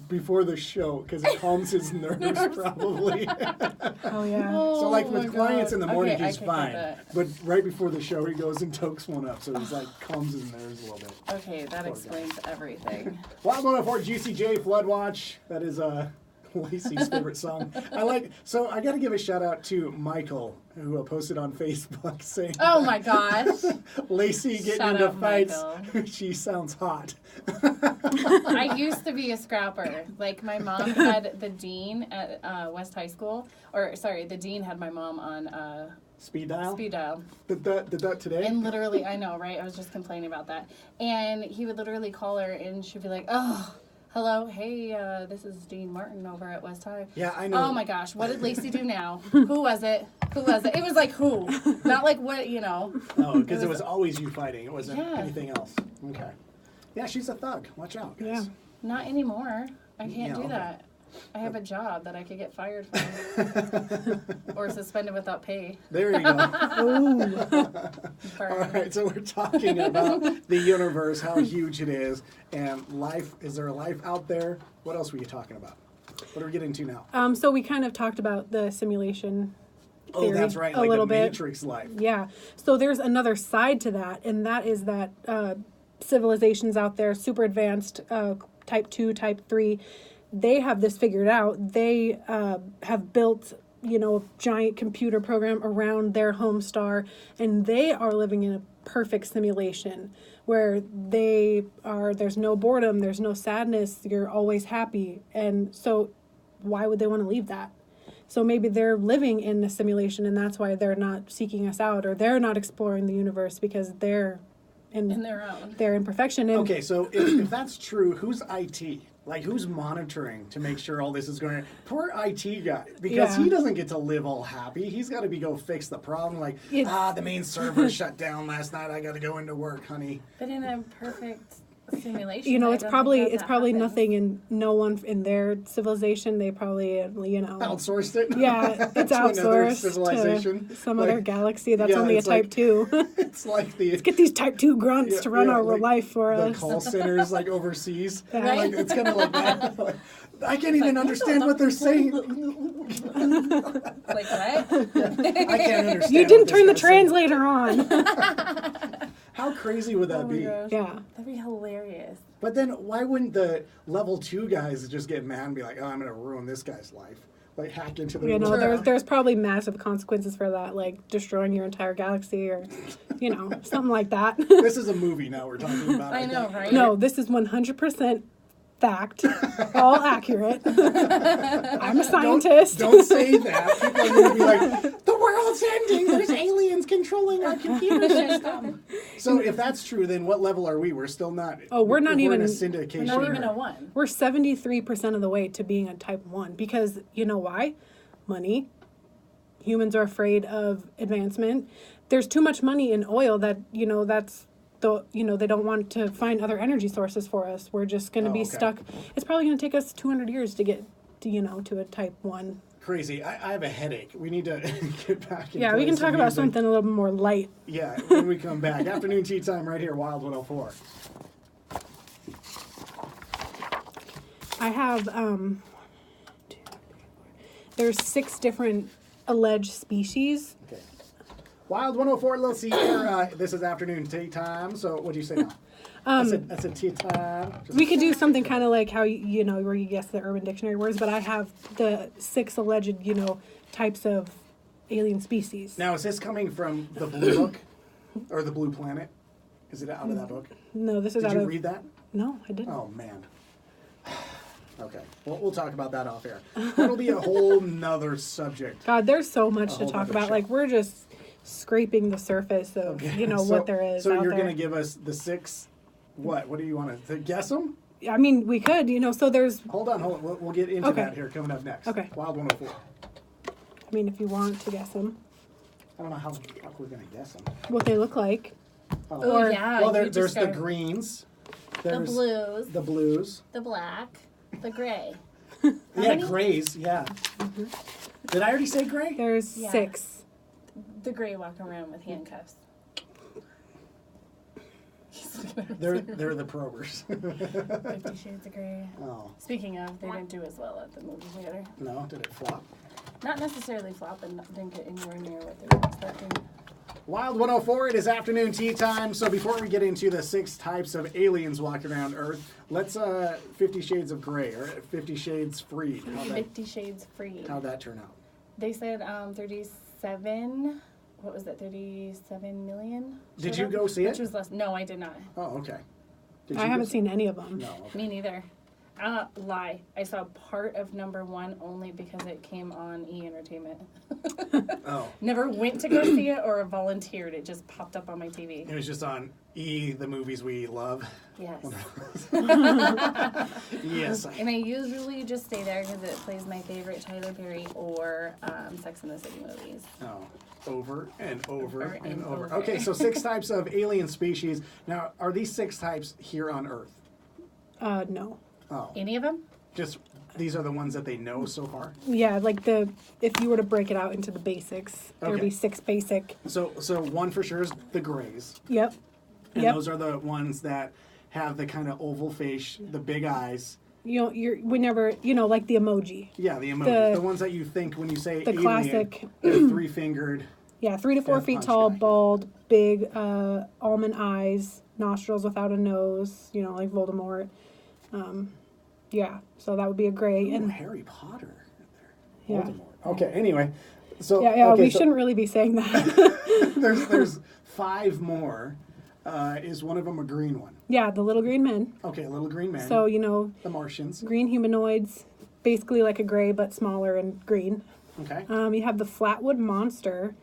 before the show because it calms his nerves probably. Oh, yeah. So like with my clients God. in the morning, Okay, I he's can get fine. that. But right before the show, he goes and tokes one up. So he's like calms his nerves a little bit. Okay, that explains everything. Wild 104 GCJ Flood Watch. That is Lacey's favorite song. So I got to give a shout out to Michael, who posted on Facebook saying, Oh my gosh. Lacey getting Shout into out, fights. Michael. She sounds hot. I used to be a scrapper. Like, my mom had the dean at West High School. The dean had my mom on Speed dial? speed dial. Did that today? And literally, I know, right? I was just complaining about that. And he would literally call her, and she'd be like, oh, hello, hey, this is Dean Martin over at West High. Yeah, I know. Oh my gosh, what did Lacey do now? Who was it? It was like who? Not like what, you know. Oh, because it was always you fighting. It wasn't Yeah. anything else. Okay. Yeah, she's a thug. Watch out, guys. Yeah. Not anymore. I can't Yeah, do okay. that. I have a job that I could get fired from. Or suspended without pay. There you go. Oh. All right, so we're talking about the universe, how huge it is, and life. Is there a life out there? What else were you talking about? What are we getting to now? So we kind of talked about the simulation Oh, theory that's right, a like little a bit. Matrix life. Yeah. So there's another side to that, and that is that civilizations out there, super advanced, type 2, type 3, they have this figured out. They have built, a giant computer program around their home star, and they are living in a perfect simulation where there's no boredom, there's no sadness, you're always happy. And so why would they want to leave that? So maybe they're living in a simulation, and that's why they're not seeking us out, or they're not exploring the universe because they're In their own. they're in perfection. And Okay, so if that's true, who's IT? Like, who's monitoring to make sure all this is going? Poor IT guy, because Yeah. he doesn't get to live all happy. He's got to go fix the problem. Like, It's- the main server shut down last night. I got to go into work, honey. But in a perfect simulation, You know, I it's don't probably think it's that probably happens. nothing, and no one in their civilization. They probably, Outsourced it. yeah, it's to another outsourced civilization. to some Like, other galaxy that's yeah, only a it's like- type 2. It's like the Get these type 2 grunts to run our like life for the us. call centers like overseas. Yeah. Like, it's kind of like that. Like, I can't even understand what they're saying. Like what? I can't understand. You what didn't this turn the guy's saying. translator on. How crazy would that Oh my be? gosh. Yeah. That'd be hilarious. But then why wouldn't the level 2 guys just get mad and be like, oh, I'm going to ruin this guy's life? Like, hack into the You know, True. there's probably massive consequences for that, like destroying your entire galaxy or, something like that. This is a movie now we're talking about. I know, think. right? No, this is 100% fact, all accurate. I'm a scientist. Don't say that. People are going to be like, the world's ending. There's aliens controlling our computer system. So if that's true, then what level are we? We're still not. Oh, we're not if even- in a syndication. We're not even or- a 1. We're 73% of the way to being a type 1 because you know why? Money. Humans are afraid of advancement. There's too much money in oil that, that's they don't want to find other energy sources for us. We're just going to be okay. stuck. It's probably going to take us 200 years to get to a type 1. Crazy. I have a headache. We need to get back. Yeah, we can talk about something a little bit more light. Yeah, when we come back. Afternoon tea time right here, Wild 104. I have there's 6 different alleged species. Okay. Wild 104, let's see here. This is afternoon tea time. So what do you say now? I said tea time. Just- We could do something kind of like how where you guess the Urban Dictionary words, but I have the 6 alleged types of alien species. Now, is this coming from the Blue Book or the Blue Planet? Is it out of that book? No, this is Did out you of. read that? No, I didn't. Oh, man. Okay. Well, we'll talk about that off air. That'll be a whole nother subject. God, there's so much to whole talk nother about. show. Like we're just scraping the surface of what there is. So out you're there. going to give us the 6. What? What do you want to guess them? I mean, we could. So there's. Hold on. We'll get into Okay. that here coming up next. Okay. Wild 104. I mean, if you want to guess them, I don't know how we're going to guess them. what they look like. Oh, Or- yeah. Well, you there's just the got greens. The There's blues, the blues. the black, the gray. Yeah, many? grays. Yeah. Did I already say gray? There's Yeah. 6. the gray walk around with handcuffs. They're the probers. 50 Shades of Grey. Oh Speaking of, they didn't do as well at the movie theater. no! Did it flop? Not necessarily flop, and didn't get anywhere near what they were expecting. Wild 104. It is afternoon tea time. So before we get into the 6 types of aliens walking around Earth, let's 50 Shades of Grey or 50 Shades Free. 50 Shades Free. How'd that turn out? They said 37. What was it? 37 million. Did showed you up? go see it? Which was less. No, I did not. Oh, okay. Did I you haven't go seen any of them. No. Okay. Me neither. Lie. I saw part of number 1 only because it came on E! Entertainment. Oh, Never went to go see it or volunteered. It just popped up on my TV. it was just on E! The movies we love. Yes. Yes. And I usually just stay there because it plays my favorite Tyler Perry or Sex and the City movies. Oh, over and over Over and and over. over. Okay, so 6 types of alien species. Now, are these 6 types here on Earth? No. Oh, Any of them? just these are the ones that they know so far. Yeah, like if you were to break it out into the basics, there'd Okay. be 6 basic. So one for sure is the grays, Yep. and Yep. those are the ones that have the kind of oval face, the big eyes. We never, like the emoji. Yeah, the emoji, The- the ones that you think when you say The alien, classic. 3-fingered. Yeah, 3 to 4 Yeah, feet punch tall, guy. bald, big, almond eyes, nostrils without a nose, like Voldemort. Yeah, so that would be a gray. Ooh, And Harry Potter. Yeah. Voldemort. Okay. Anyway, so yeah, okay, we so shouldn't really be saying that. there's 5 more. Is one of them a green one? Yeah, the little green men. Okay, little green man. So, the Martians. green humanoids, basically like a gray but smaller and green. Okay. You have the flatwood monster.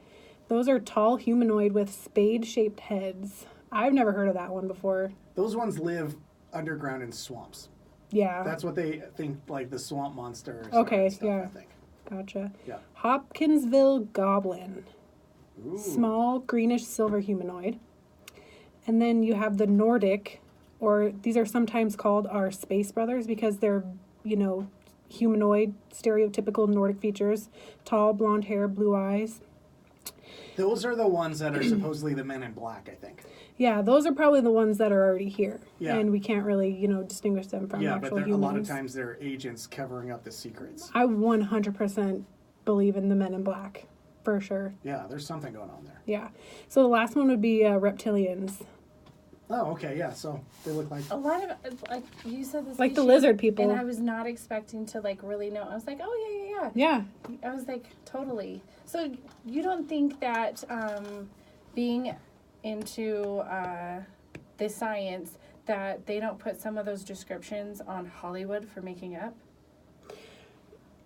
Those are tall humanoid with spade-shaped heads. I've never heard of that one before. Those ones live underground in swamps. Yeah. That's what they think, like the swamp monsters. Okay, and stuff, yeah. I think. Gotcha. Yeah. Hopkinsville Goblin. Ooh. Small greenish silver humanoid. And then you have the Nordic, or these are sometimes called our space brothers because they're, humanoid, stereotypical Nordic features. Tall, blonde hair, blue eyes. Those are the ones that are supposedly the Men in Black, I think. Yeah, those are probably the ones that are already here. Yeah. And we can't really, distinguish them from Yeah, but actual a humans. lot of times they're agents covering up the secrets. I 100% believe in the Men in Black, for sure. Yeah, there's something going on there. Yeah. So the last one would be reptilians. Oh, okay, yeah. So they look like. A lot of, like, you said this. Like the lizard people. And I was not expecting to, like, really know. I was like, oh, yeah. Yeah. I was like, totally. So you don't think that being into the science, that they don't put some of those descriptions on Hollywood for making up?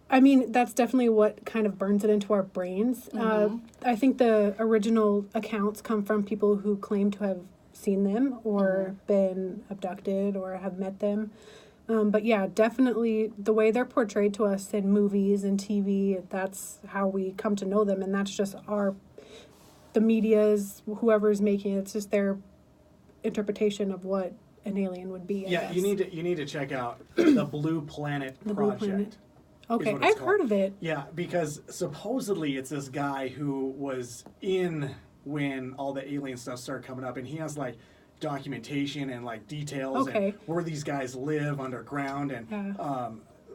I mean, that's definitely what kind of burns it into our brains. I think the original accounts come from people who claim to have seen them or been abducted or have met them. But yeah, definitely the way they're portrayed to us in movies and TV, that's how we come to know them. And that's just the media's, whoever's making it, it's just their interpretation of what an alien would be. I guess. You need to check out the Blue Planet The Blue Project. Planet. Okay, what it's I've heard of it. Yeah, because supposedly it's this guy who was in when all the alien stuff started coming up, and he has like documentation and like details and where these guys live underground, and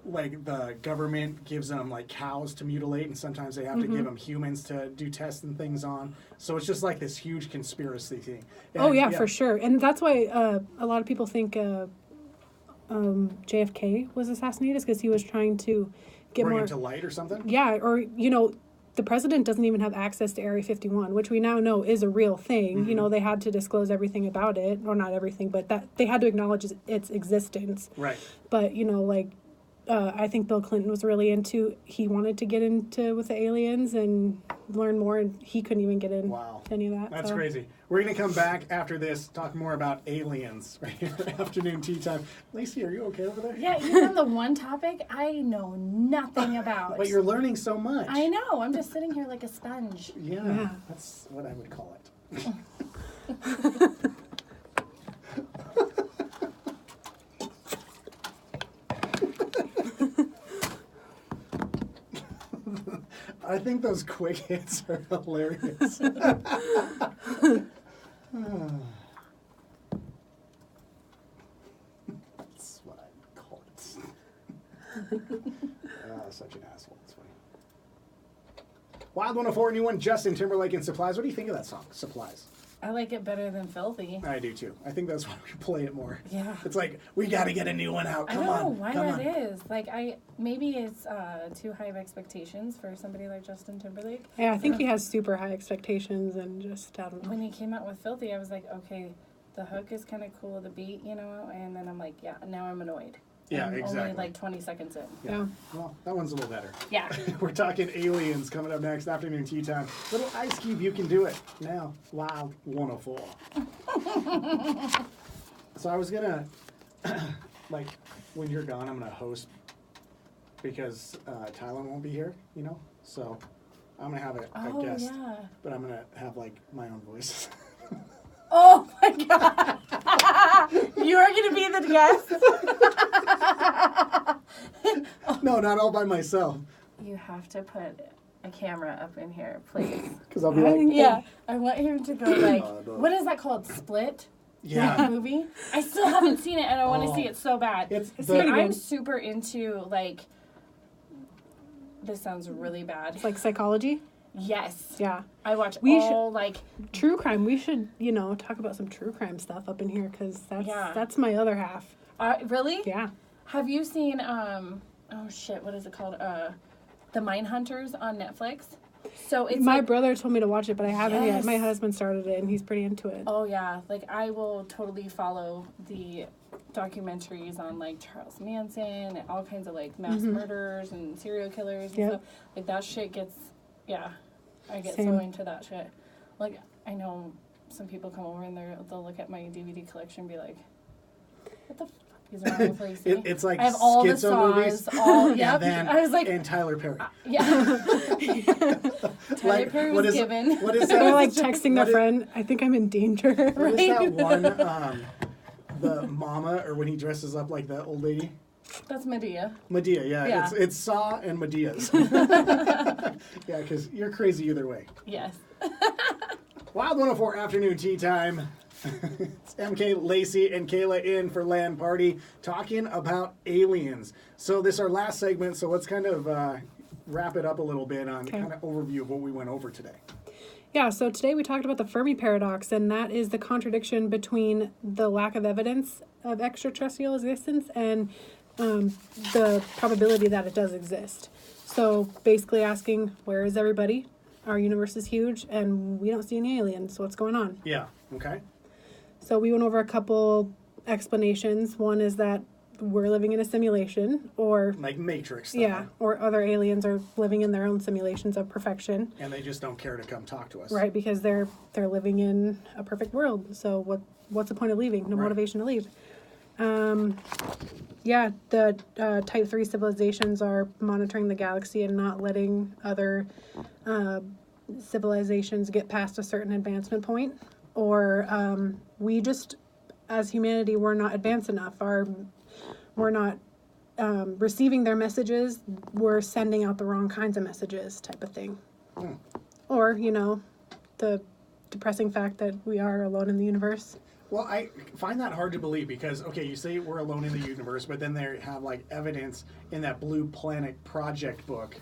like the government gives them like cows to mutilate, and sometimes they have to give them humans to do tests and things on. So it's just like this huge conspiracy thing. And, For sure. And that's why a lot of people think JFK was assassinated, because he was trying to get bring more it to light or something. Yeah, or the president doesn't even have access to Area 51, which we now know is a real thing. They had to disclose everything about it, or not everything, but that they had to acknowledge its existence. Right. But I think Bill Clinton was really he wanted to get into with the aliens and learn more, and he couldn't even get in to any of that. That's crazy. We're going to come back after this, talk more about aliens right here at Afternoon Tea Time. Lacey, are you okay over there? Yeah, even the one topic I know nothing about. But you're learning so much. I know. I'm just sitting here like a sponge. Yeah. That's what I would call it. I think those quick hits are hilarious. That's what I call it. Such an asshole. It's funny. Wild 104, new one, Justin Timberlake and Supplies. What do you think of that song, Supplies? I like it better than Filthy. I do too. I think that's why we play it more. Yeah. It's like, we got to get a new one out. Come on. I don't know why come that on. is. Like, maybe it's too high of expectations for somebody like Justin Timberlake. Yeah, I think he has super high expectations, and just, I don't know. When he came out with Filthy, I was like, okay, the hook is kind of cool, the beat, and then I'm like, yeah, now I'm annoyed. Yeah, I'm exactly. only like 20 seconds in. Yeah. Well, that one's a little better. Yeah. We're talking aliens coming up next, Afternoon Tea Time. Little Ice Cube, you can do it now. Wild 104. So I was gonna, like, when you're gone, I'm gonna host because Tyler won't be here, So I'm gonna have a guest, Yeah. but I'm gonna have like my own voice. Oh my god! You are gonna be the guest. No, not all by myself. You have to put a camera up in here, please. Because I'll be like, Yeah, I want him to go like, no. what is that called? Split? yeah. That movie? I still haven't seen it, and I want to see it so bad. It's See, the- I'm super into like. This sounds really bad. It's like psychology. Yes. Yeah. I watch We like. True crime. We should, talk about some true crime stuff up in here, because that's my other half. Really? Yeah. Have you seen oh shit, what is it called? The Mindhunters on Netflix. So it's My like, brother told me to watch it, but I haven't yet. Yes. My husband started it, and he's pretty into it. oh yeah, like I will totally follow the documentaries on like Charles Manson and all kinds of like mass murderers and serial killers and Yep. stuff. Like that shit gets, I get Same. so into that shit. Like I know some people come over and they'll look at my DVD collection and be like, what the fuck He's around with Lacey. It's like I have all the schizo movies. saws. All, And yep. then, I was like, and Tyler Perry. yeah. Tyler Perry was given. What is They're that? like texting their friend, I think I'm in danger. What is that one, the mama, or when he dresses up like that old lady? That's Medea. Medea, yeah. Yeah. It's Saw and Medea's. Yeah, because you're crazy either way. Yes. Wild 104 afternoon tea time. It's MK, Lacey, and Kayla in for LAN Party talking about aliens. So this is our last segment, so let's kind of wrap it up a little bit on kind of overview of what we went over today. Yeah, so today we talked about the Fermi paradox, and that is the contradiction between the lack of evidence of extraterrestrial existence and the probability that it does exist. So basically asking, where is everybody? Our universe is huge, and we don't see any aliens, so what's going on? Yeah, okay. So we went over a couple explanations. One is that we're living in a simulation, or Like Matrix style. yeah, or other aliens are living in their own simulations of perfection, And they just don't care to come talk to us. right? Because they're living in a perfect world. So what's the point of leaving? No Right. motivation to leave. Yeah, the Type 3 civilizations are monitoring the galaxy and not letting other civilizations get past a certain advancement point. Or we just, as humanity, we're not advanced enough. We're not receiving their messages. We're sending out the wrong kinds of messages, type of thing. Or, the depressing fact that we are alone in the universe. Well, I find that hard to believe because, okay, you say we're alone in the universe, but then they have like evidence in that Blue Planet Project book.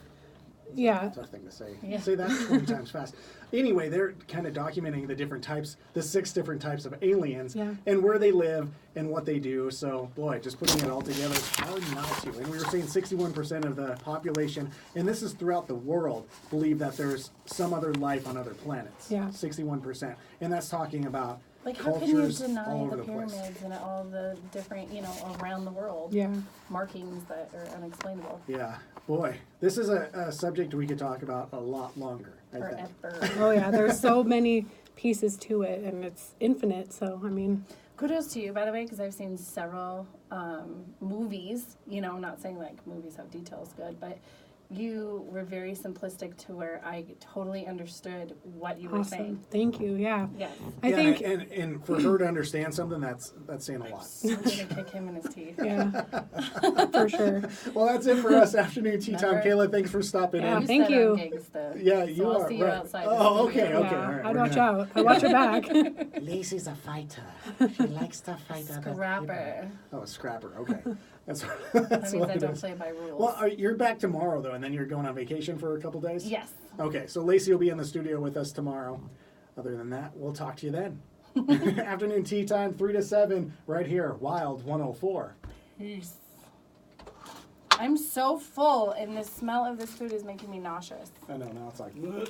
Yeah. Tough thing to say. Yeah. Say that 20 times fast. Anyway, they're kind of documenting the different types, the 6 different types of aliens, Yeah. and where they live and what they do. So, boy, just putting it all together, it's hard not to. And we were saying 61% of the population, and this is throughout the world, believe that there's some other life on other planets. Yeah. 61%. And that's talking about Like, how can you cultures all deny over the the place. pyramids and all the different, around the world Yeah. markings that are unexplainable Yeah, boy, this is a subject we could talk about a lot longer, I think. forever? Oh, yeah. There's so many pieces to it, and it's infinite. So, I mean, Kudos to you, by the way, because I've seen several movies. Not saying like movies have details good, but you were very simplistic to where I totally understood what you were awesome. saying. Thank you. Yeah. Yes. I Yeah, think. and for her to understand something, that's saying a lot. I'm gonna kick him in his teeth. Yeah. For sure. Well, that's it for us afternoon tea time. Remember? Kayla, thanks for stopping Yeah. in. thank said you. I'm gangsta, Yeah, so you I'll are see you right. outside. Oh, of the okay, studio. okay. Yeah. all right, I'd we're watch gonna- out. I'd watch your back. Lacey's a fighter. She likes to fight other Scrapper. people. Oh, a scrapper. Okay, that's That that's means what I it don't is. play by rules. Well, you're back tomorrow though, and then you're going on vacation for a couple days. Yes. Okay, so Lacey will be in the studio with us tomorrow. Other than that, we'll talk to you then. Afternoon tea time, 3 to 7, right here, Wild 104. Peace. I'm so full, and the smell of this food is making me nauseous. I know, now it's like, "Ugh."